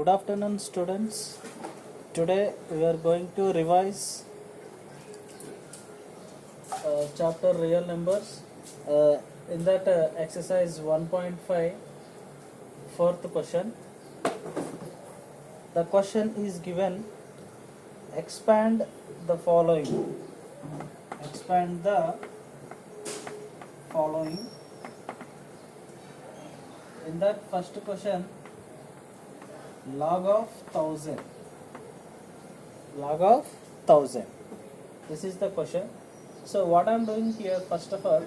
Good afternoon, students. Today we are going to revise chapter real numbers. In that exercise 1.5, fourth question. The question is given: expand the following. Expand the following. In that first question, log of 1000. Log of 1000. This is the question. So what I am doing here, first of all,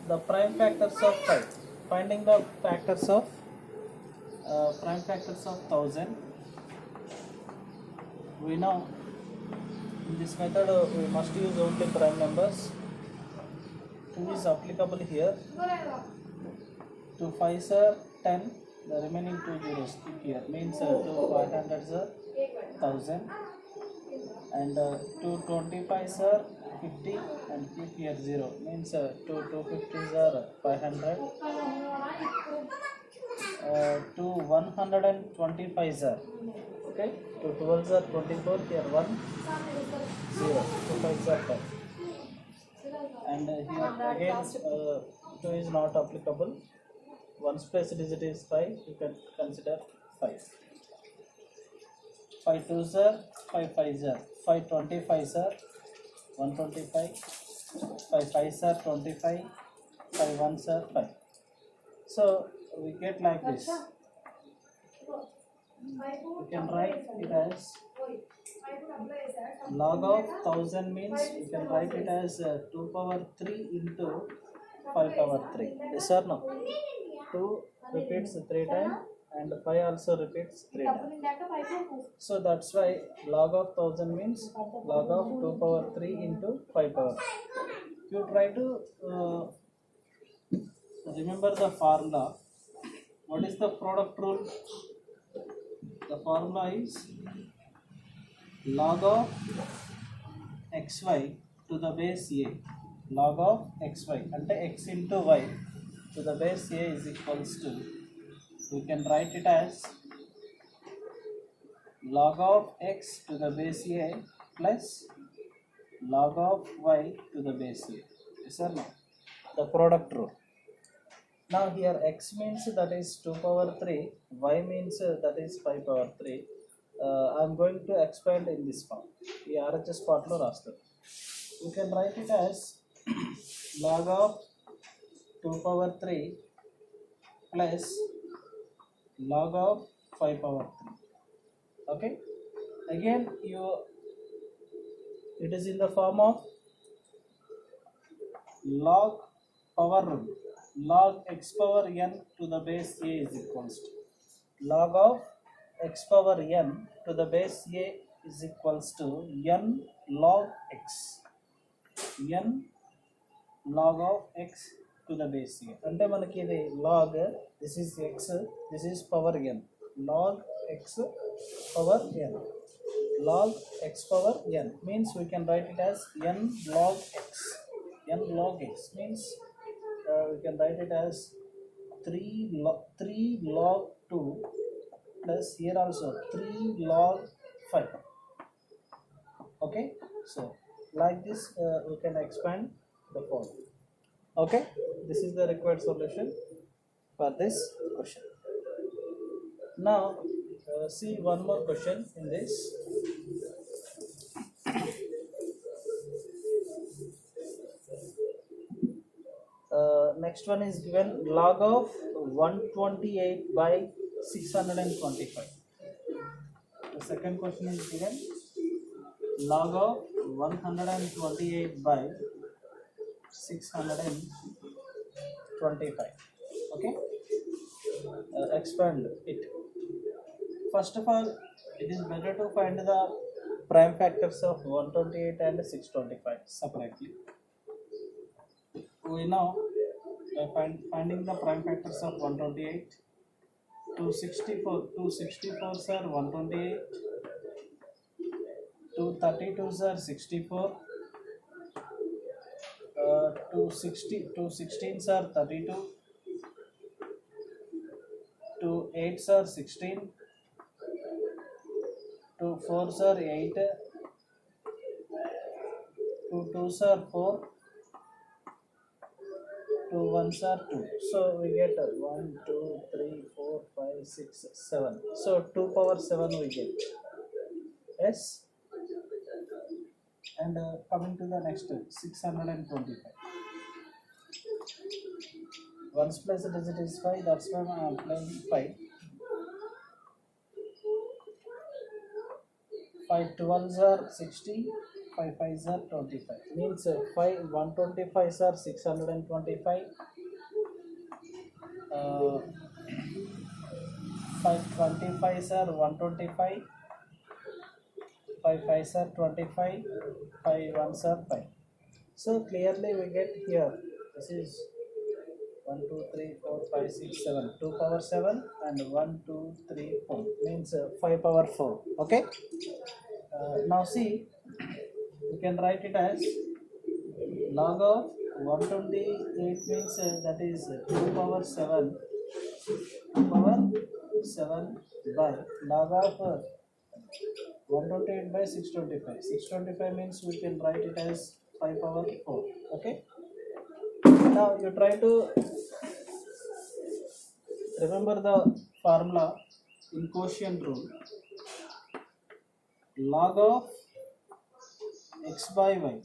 the prime factors of 5. Finding the factors of prime factors of 1000. We know in this method we must use only prime numbers. 2 is applicable here. 2 5s are 10. The remaining 2 zeros keep here. Means 2 500s are 1000. And 2 25s are 50 and keep here 0. Means 2 250s are 500. 2 125s are, okay, 2 12s are 24, here 1 0, 2 5s are 10. And here again 2 is not applicable. 1's place digit is 5, you can consider 5. 5 2s are 5 5s are 5 25s are 125, 5 5s are 25, 5 1s are 5. So we get like this. We can write it as log of 1000 means we can write it as 2 power 3 into 5 power 3. Yes or no? 2 repeats 3 times and 5 also repeats 3 times. So that's why log of 1000 means log of 2 power 3 into 5 power 3. You try to remember the formula. What is the product rule? The formula is log of xy to the base a. Log of xy ante x into y to the base a is equals to, we can write it as log of x to the base a plus log of y to the base a. Yes or no? The product rule. Now here x means that is 2 power 3, y means that is 5 power 3. I am going to expand in this form. The RHS part lo rastaru. You can write it as log of 2 power 3 plus log of 5 power 3. Okay. Again it is in the form of log power rule. Log x power n to the base a is equals to log of x power n to the base a is equals to n log x. n log of x to the base a. అంటే మనకి ఇది log, this is x, this is power n. log x power n. log x power n means we can write it as n log x. n log x means we can write it as 3 log 2 plus here also 3 log 5. Okay, so like this we can expand the form. Okay, this is the required solution for this question. Now see one more question in this. Next one is given log of 128 by 625. The second question is given log of 128 by 625. Okay, expand it. First of all, it is better to find the prime factors of 128 and 625 separately. We know by finding the prime factors of 128, 264s are 128, 232s are 64, 216s are 32, 2 8s are 16, 2 4s are 8, 2 2s are 4, 2 1s are 2. So we get 1 2 3 4 5 6 7. So 2 power 7 we get. Yes. And coming to the next 625. Ones place digit is 5, that's why I am applying 5. 5 12s are 60, 5 5s are 25. Means 5 125s are 625. 5 25s are 125. 5 5s are 25. 5 1s are 5. So clearly we get here. This is 1 2 3 4 5 6 7. 2 power 7 and 1 2 3 4 means 5 power 4. Okay. Now see, you can write it as log of 128 means that is 2 power 7 by log of 128 by 625. 625 means we can write it as 5 power 4. Okay. Now you try to remember the formula in quotient rule. Log of x by y,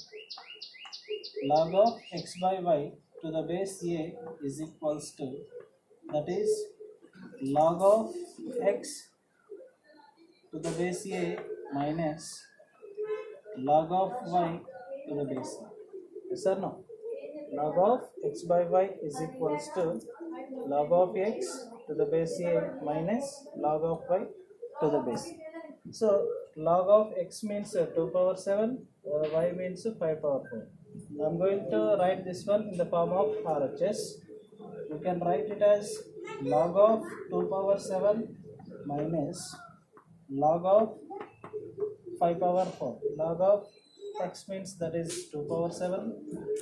log of x by y to the base a is equals to, that is log of x to the base a minus log of y to the base a. Yes or no? Log of x by y is equals to log of x to the base a minus log of y to the base a. So log of x means 2 power 7, y means 5 power 4. I am going to write this one in the form of RHS. You can write it as log of 2 power 7 minus log of 5 power 4. Log of x means that is 2 power 7.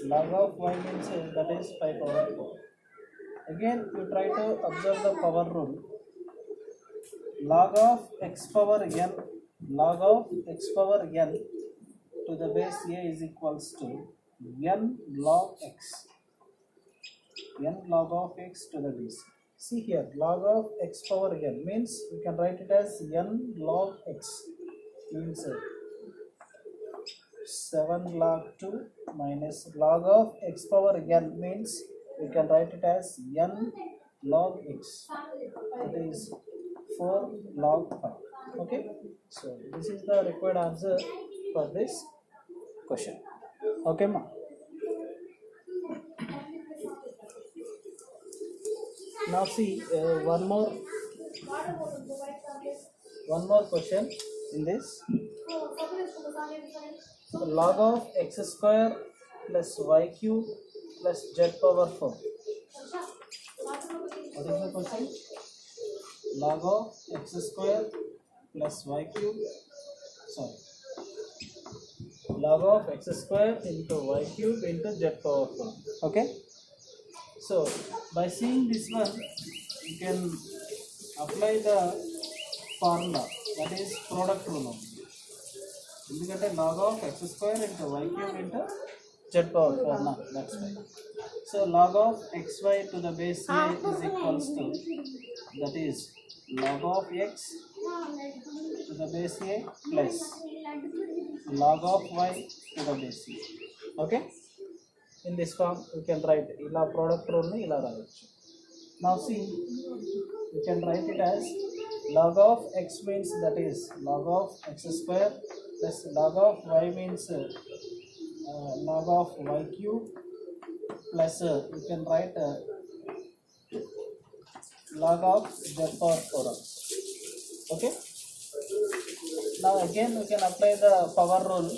Log of y means that is 5 power 4. Again you try to observe the power rule. Log of x power n, log of x power n to the base a is equals to n log x, n log of x to the base. See here, log of x power n means we can write it as n log x, means 7 log 2 minus log of x power n means we can write it as n log x, it is 4 log 5. Okay, so this is the required answer for this question. Okay ma. Now see one more question in this. Log of x square plus y cube plus z power 4. What is the question? Log of x square plus y cube, log of x square into y cube into z power 4. Okay, so by seeing this one you can apply the formula, that is product rule only. Indicate log of x square into y cube into z power 4 now, that's why. So log of xy to the base a is equals to, that is log of x to the base a plus log of y to the base a. Okay, in this form you can write ila product rule ni ila rayochu. Now see, you can write it as log of x means that is log of x square plus log of y means log of y cube plus you can write log of z power 4 also. Okay, now again we can apply the power rule.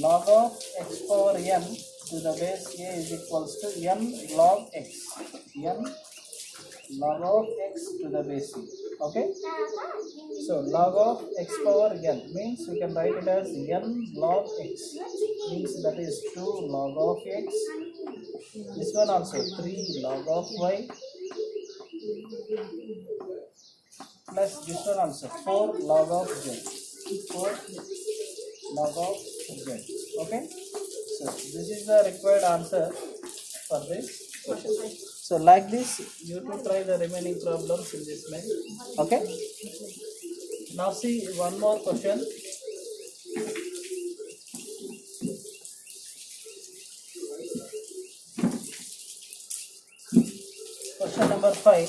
Log of x power n to the base a is equals to n log x, n log of x to the base a. Okay, so log of x power n means we can write it as n log x, means that is 2 log of x, this one also 3 log of y plus this one also 4 log of z. for log of z. Okay, so this is the required answer for this question. So like this you to try the remaining problems in this way. Okay, now see one more question. Question number 5.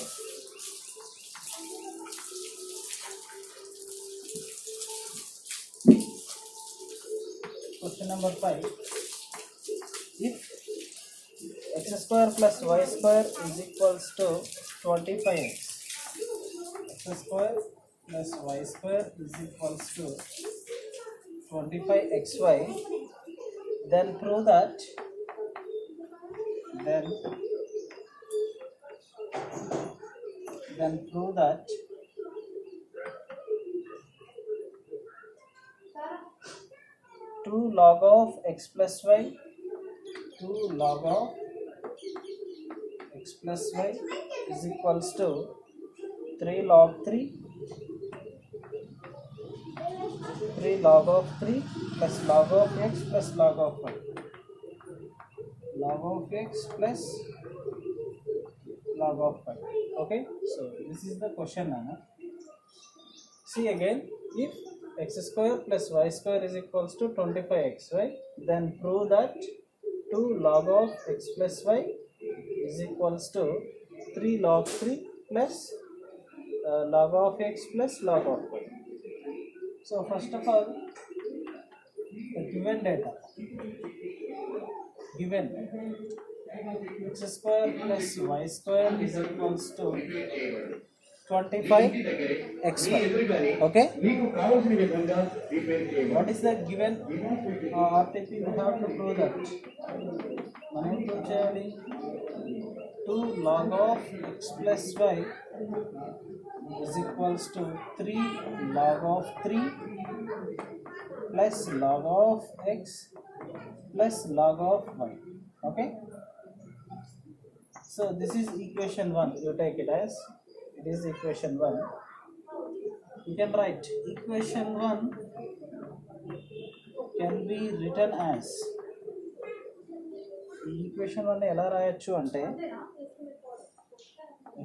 Question number 5. If x square plus y square is equals to 25x, x square plus y square is equals to 25xy, then prove that prove that 2 log of x plus y, 2 log of x plus y is equals to 3 log 3, 3 log of 3 plus log of x plus log of y, log of x plus log of y. Okay, so this is the question. See again, if x square plus y square is equals to 25xy, then prove that 2 log of x plus y is equals to 3 log 3 plus log of x plus log of y. So first of all, the given data, given x square plus y square is equals to 25xy. Okay, what is the given RTP? We have to prove that. మనం ఏం చేయాలి? 2 log of x plus y is equals to 3 log of 3 plus log of x plus log of y. Okay, so this is equation 1. You take it as it is equation 1. You can write equation 1 can be written as, equation 1 ఎలా రాయొచ్చు అంటే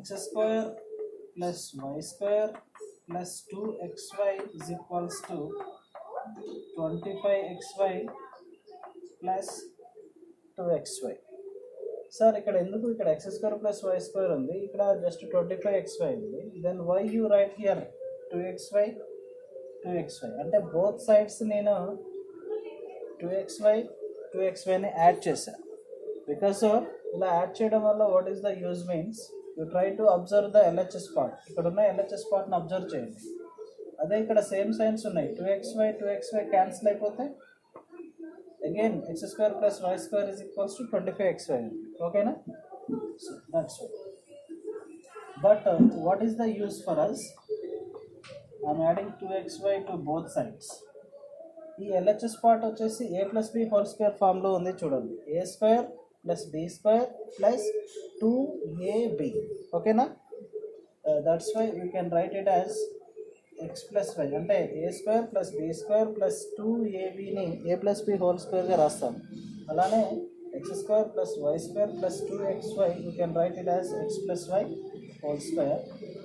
x square plus y square plus 2xy is equals to 25xy plus 2xy. Sir ఇక్కడ ఎందుకు ఇక్కడ x square plus y square ఉంది, ఇక్కడ just 25xy ఉంది, then why you write here 2xy అంటే బోత్ సైడ్స్ నేను 2xyని యాడ్ చేశాను. బికాస్ ఆఫ్ ఇలా యాడ్ చేయడం వల్ల what is the use means, you try to observe the LHS part. ఇక్కడ ఉన్న ఎల్హెచ్ఎస్ పార్ట్ని అబ్జర్వ్ చేయండి. అదే ఇక్కడ సేమ్ సైన్స్ ఉన్నాయి, 2xy క్యాన్సిల్ అయిపోతే again x square plus y square is equals to 25xy. Okay na? So that's all. But what is the use for us? I'm adding 2xy to both sides. ఈ LHS part వచ్చేసి a plus b whole square form లో ఉంది చూడండి, a square plus b square plus 2ab. ఓకేనా? That's why we can write it as x plus y అంటే a square plus b square plus 2abని a plus b whole squareగా రాస్తాం. అలానే x square plus y square plus 2xy you can write it as x plus y whole square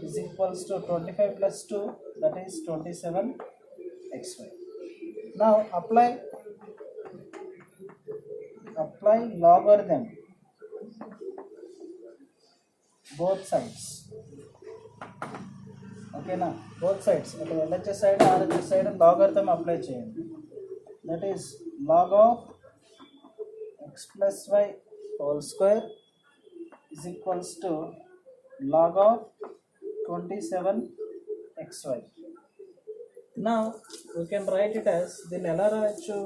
is equals to 25 plus 2, that is 27xy. Now apply logarithm both sides. ఓకేనా? Both sides అంటే LHS side RHS side logarithm apply చేయండి. That is log of x plus y whole square is equals to log of 27xy. Now we can write it as, దీన్ని ఎలా రాయొచ్చు?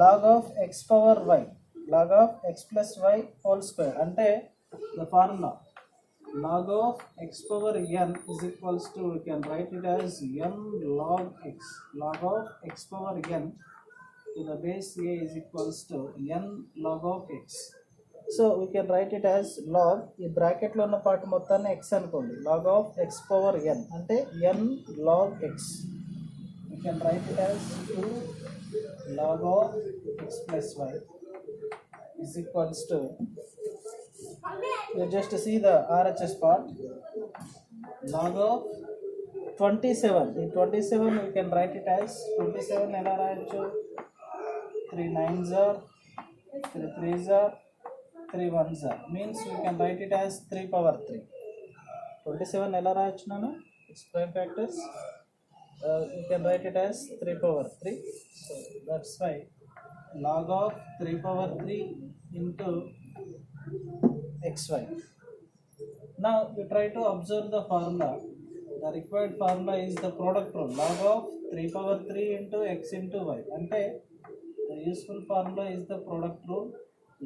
Log of x power y, log of x plus y whole square అంటే the formula log of x power n is equals to, we can write it as m log x, log of x power n to the base a is equals to n log of x. So we can write it as log, ఈ బ్రాకెట్లో ఉన్న part మొత్తాన్ని x అనుకోండి, log of x power n అంటే n log x. We can write it as 2 log of x plus y is equals to, you just see the RHS part, log of 27. In 27 we can write it as 27 ఎలా రాయొచ్చు, 3 9s are 3 3s are 3 1s are, means we can write it as 3 power 3. 27 ఎలా రాయొచ్చు నాన్న, its prime factors, you can write it as 3 power 3. So that's why log of 3 power 3 into xy. Now you try to observe the formula. The required formula is the product rule, log of 3 power 3 into x into y. Ante the useful formula is the product rule,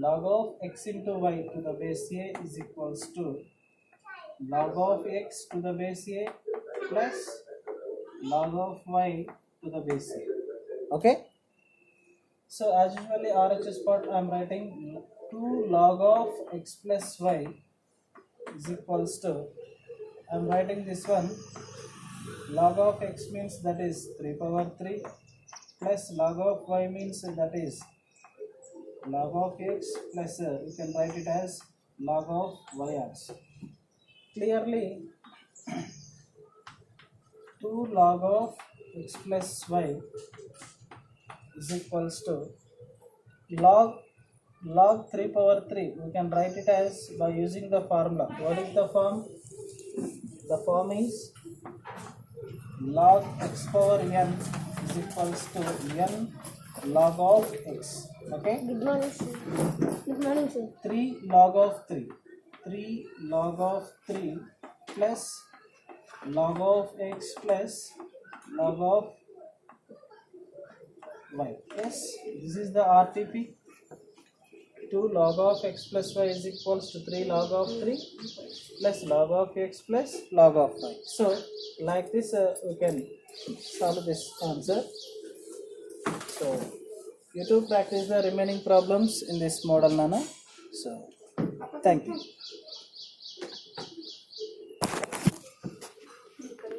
log of x into y to the base a is equals to log of x to the base a plus log of y to the base a. Okay, so as usually RHS part I am writing 2 log of x plus y is equals to, I am writing this one, log of x means that is 3 power 3 plus log of y means that is log of x plus you can write it as log of y also. Clearly 2 log of x plus y is equals to log 3 power 3. We can write it as by using the formula. What is the form? The form is log x power n is equals to n log of x. Okay? Good morning, sir. Good morning, sir. 3 log of 3. 3 log of 3 plus log of x plus log of y. Yes, this is the RTP. 2 log of x plus y is equals to 3 log of 3 plus log of x plus log of y. So like this we can solve this answer. So you too practice the remaining problems in this model, Nana. So thank you.